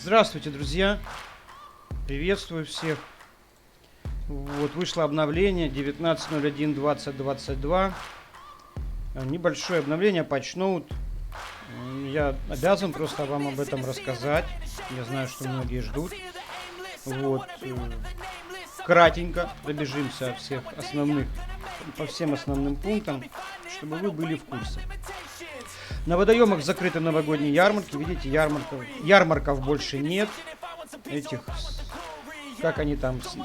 Здравствуйте, друзья! Приветствую всех. Вот, вышло обновление 19.01.2022. Небольшое обновление, патчноут. Я обязан просто вам об этом рассказать. Я знаю, что многие ждут. Вот. Кратенько пробежимся по всем основным пунктам, чтобы вы были в курсе. На водоемах закрыты новогодние ярмарки. Видите, ярмарков больше нет. Этих, как они там, с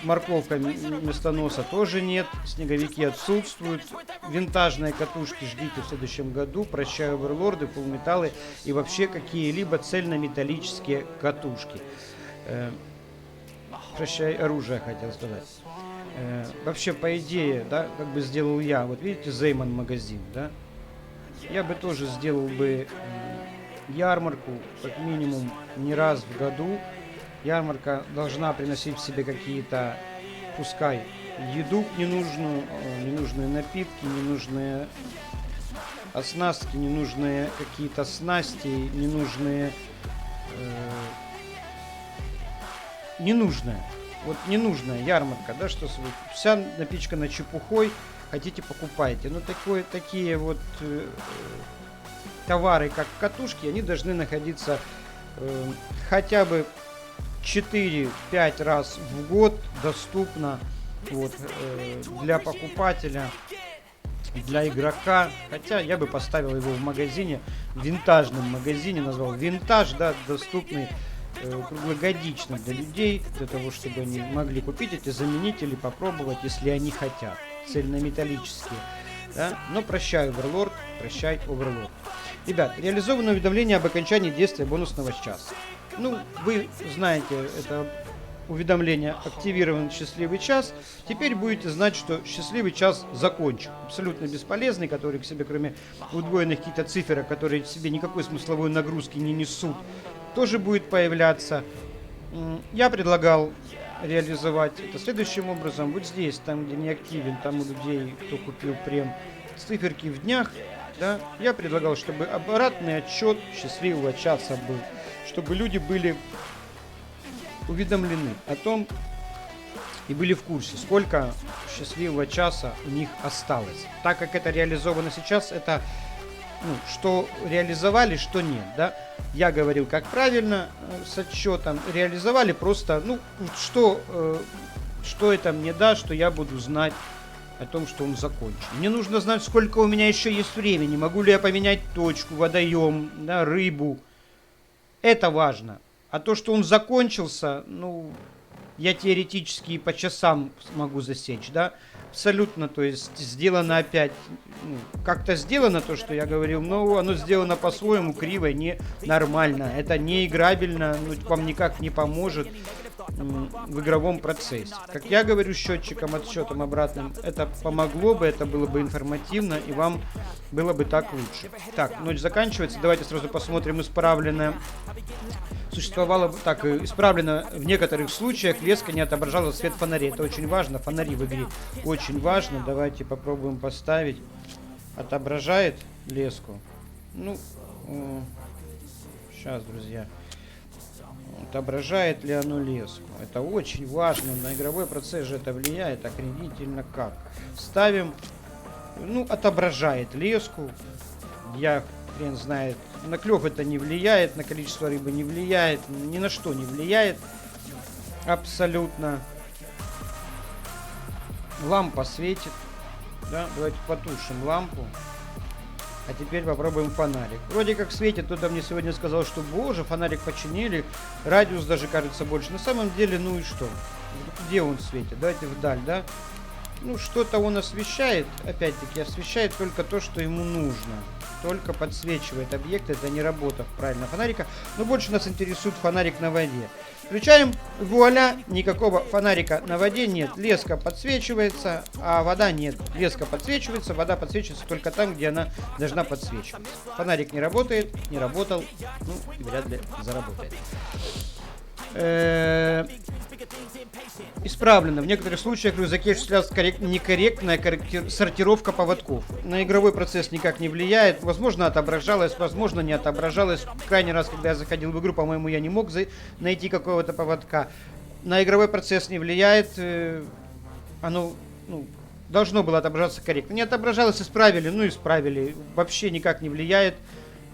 морковками вместо носа тоже нет. Снеговики отсутствуют. Винтажные катушки ждите в следующем году. Прощаю оверлорды, полуметаллы и вообще какие-либо цельнометаллические катушки. Прощай оружие, хотел сказать. Вообще, по идее, да, как бы сделал я. Вот видите, Зейман магазин, да? Я бы тоже сделал бы ярмарку, как минимум, не раз в году. Ярмарка должна приносить в себе какие-то, пускай, еду ненужную, ненужные напитки, ненужные оснастки, ненужные какие-то снасти, ненужное. Вот ненужная ярмарка, да, что вся напичкана чепухой. Хотите, покупайте. Но такие вот товары, как катушки, они должны находиться хотя бы 4-5 раз в год доступно вот, для покупателя, для игрока. Хотя я бы поставил его в магазине, в винтажном магазине, назвал винтаж, да, доступный круглогодично для людей, для того, чтобы они могли купить эти заменители, попробовать, если они хотят. Цельнометаллические, да? Но прощай, Оверлорд, прощай, Оверлорд. Ребят, реализовано уведомление об окончании действия бонусного часа. Ну, вы знаете, это уведомление активирован счастливый час. Теперь будете знать, что счастливый час закончен. Абсолютно бесполезный, который к себе, кроме удвоенных каких-то цифр, которые в себе никакой смысловой нагрузки не несут, тоже будет появляться. Я предлагал реализовать это следующим образом. Вот здесь, там где не активен, там у людей, кто купил прем, циферки в днях, да, я предлагал, чтобы обратный отчет счастливого часа был, чтобы люди были уведомлены о том и были в курсе, сколько счастливого часа у них осталось. Так как это реализовано сейчас, это что реализовали, что нет, да. Я говорил, как правильно с отчетом. Реализовали просто, что это мне даст, что я буду знать о том, что он закончен. Мне нужно знать, сколько у меня еще есть времени. Могу ли я поменять точку, водоем, да, рыбу. Это важно. А то, что он закончился, я теоретически по часам могу засечь, да. Абсолютно, то есть сделано опять, как-то сделано то, что я говорил, но оно сделано по-своему, криво, не нормально. Это не играбельно, вам никак не поможет в игровом процессе. Как я говорю, счетчиком, отсчетом обратным, это помогло бы, это было бы информативно, и вам было бы так лучше. Так, ночь заканчивается, давайте сразу посмотрим исправленное. Существовало бы так, исправлено в некоторых случаях, леска не отображала свет фонарей. Это очень важно, фонари в игре очень важно. Давайте попробуем поставить. Отображает леску? Сейчас, друзья. Отображает ли оно леску? Это очень важно, на игровой процесс же это влияет охренительно как. Ставим, отображает леску. Я хрен знает, на клев это не влияет, на количество рыбы не влияет, ни на что не влияет. Абсолютно. Лампа светит. Да, давайте потушим лампу. А теперь попробуем фонарик. Вроде как светит, кто-то мне сегодня сказал, что боже, фонарик починили, радиус даже кажется больше. На самом деле, и что? Где он светит? Давайте вдаль, да? Что-то он освещает, опять-таки, освещает только то, что ему нужно. Только подсвечивает объект, это не работа правильно фонарика. Но больше нас интересует фонарик на воде. Включаем, вуаля, никакого фонарика на воде нет. Леска подсвечивается, а вода нет. Леска подсвечивается, вода подсвечивается только там, где она должна подсвечиваться. Фонарик не работает, не работал, и вряд ли заработает. Исправлено. В некоторых случаях в рюкзаке осуществлялась некорректная сортировка поводков. На игровой процесс никак не влияет. Возможно, отображалось, возможно, не отображалось. Крайний раз, когда я заходил в игру, по-моему, я не мог найти какого-то поводка. На игровой процесс не влияет. Оно должно было отображаться корректно. Не отображалось, исправили. Исправили. Вообще никак не влияет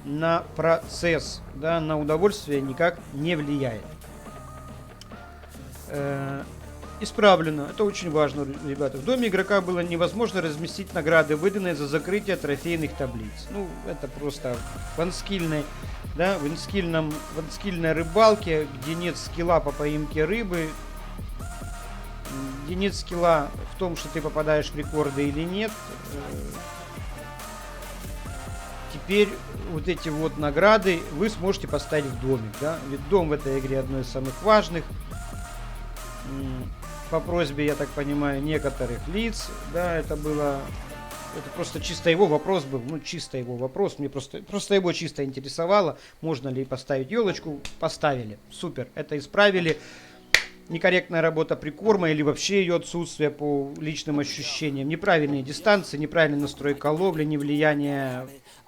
на процесс. Да, на удовольствие никак не влияет. Исправлено. Это очень важно, ребята. В доме игрока было невозможно разместить награды, выданные за закрытие трофейных таблиц. Это просто в анскильной рыбалке, где нет скилла по поимке рыбы, где нет скилла в том, что ты попадаешь в рекорды или нет. Теперь вот эти вот награды вы сможете поставить в домик, да? Ведь дом в этой игре одно из самых важных. По просьбе, я так понимаю, некоторых лиц, да, это просто чисто его вопрос был, чисто его вопрос, мне просто его чисто интересовало, можно ли поставить елочку, поставили, супер, это исправили. Некорректная работа прикорма или вообще ее отсутствие по личным ощущениям, неправильные дистанции, неправильный настройка ловли, невлияние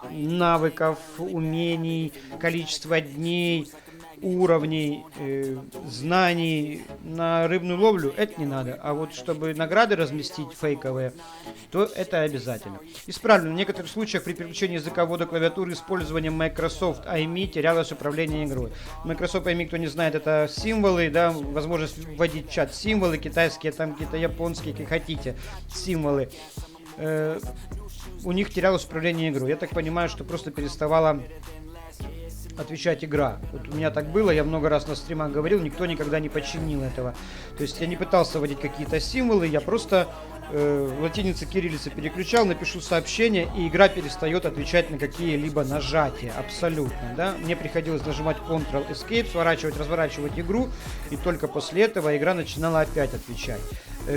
навыков, умений, количество дней, уровней, знаний на рыбную ловлю, это не надо. А вот чтобы награды разместить фейковые, то это обязательно. Исправлено. В некоторых случаях при переключении языковода клавиатуры использованием Microsoft IME терялось управление игрой. Microsoft IME, кто не знает, это символы, да, возможность вводить в чат символы китайские, там какие-то японские, как хотите, символы. У них терялось управление игрой. Я так понимаю, что просто переставала отвечать игра. Вот у меня так было, я много раз на стримах говорил, никто никогда не починил этого. То есть я не пытался вводить какие-то символы, я просто латиница, кириллица переключал, напишу сообщение, и игра перестает отвечать на какие-либо нажатия. Абсолютно, да. Мне приходилось нажимать Ctrl-Escape, сворачивать, разворачивать игру, и только после этого игра начинала опять отвечать.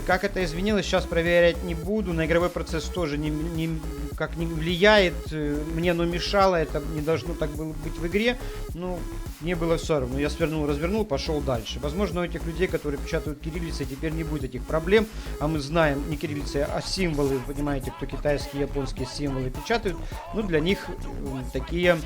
Как это изменилось, сейчас проверять не буду. На игровой процесс тоже никак не влияет. Мне оно мешало, это не должно так было быть в игре. Мне было все равно. Я свернул, развернул, пошел дальше. Возможно, у этих людей, которые печатают кириллицей, теперь не будет этих проблем. А мы знаем, не кириллицей, а символы, понимаете, кто китайские, японские символы печатают. Для них такие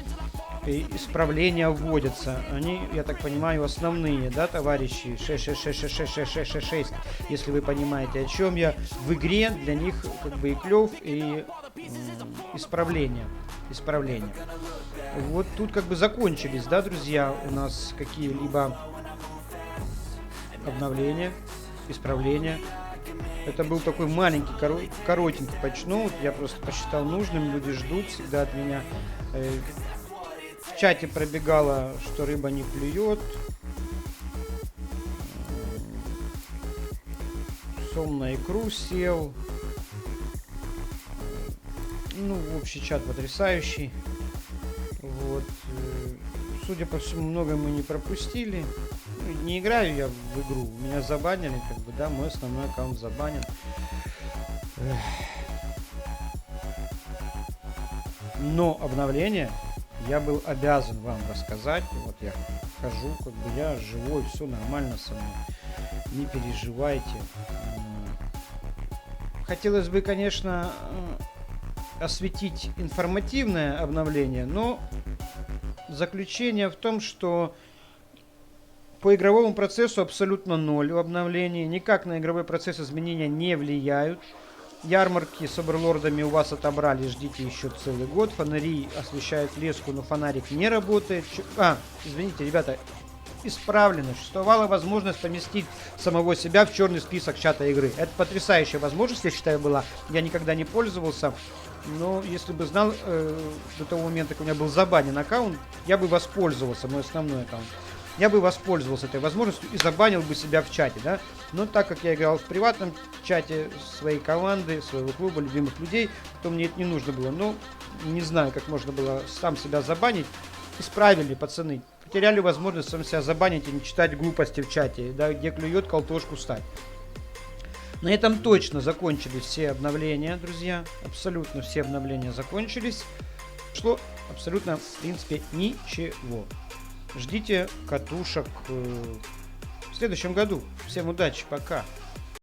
исправления вводятся. Они, я так понимаю, основные, да, товарищи? 6666666, если вы понимаете, о чем я. В игре для них как бы и клев, и исправления. Вот тут как бы закончились, да, друзья, у нас какие-либо обновления, исправления. Это был такой маленький, коротенький патчноут. Я просто посчитал нужным, люди ждут всегда от меня. В чате пробегало, что рыба не клюет. Сом на икру сел. Общий чат потрясающий. Вот. Судя по всему, много мы не пропустили. Не играю я в игру. Меня забанили, да, мой основной аккаунт забанен. Но обновление я был обязан вам рассказать. Вот я хожу, я живой, все нормально со мной. Не переживайте. Хотелось бы, конечно, осветить информативное обновление, но заключение в том, что по игровому процессу абсолютно ноль в обновлении. Никак на игровой процесс изменения не влияют. Ярмарки с оверлордами у вас отобрали, ждите еще целый год. Фонари освещают леску, но фонарик не работает. Извините, ребята, исправлено. Существовала возможность поместить самого себя в черный список чата игры. Это потрясающая возможность, я считаю, была. Я никогда не пользовался. Но если бы знал до того момента, как у меня был забанен аккаунт, я бы воспользовался, мой основной аккаунт. Я бы воспользовался этой возможностью и забанил бы себя в чате, да. Но так как я играл в приватном чате своей команды, своего клуба, любимых людей, то мне это не нужно было. Но не знаю, как можно было сам себя забанить. Исправили, пацаны. Потеряли возможность сам себя забанить и не читать глупости в чате, да, где клюет, колтошку стать. На этом точно закончились все обновления, друзья. Абсолютно все обновления закончились. Шло абсолютно, в принципе, ничего. Ждите катушек в следующем году. Всем удачи, пока.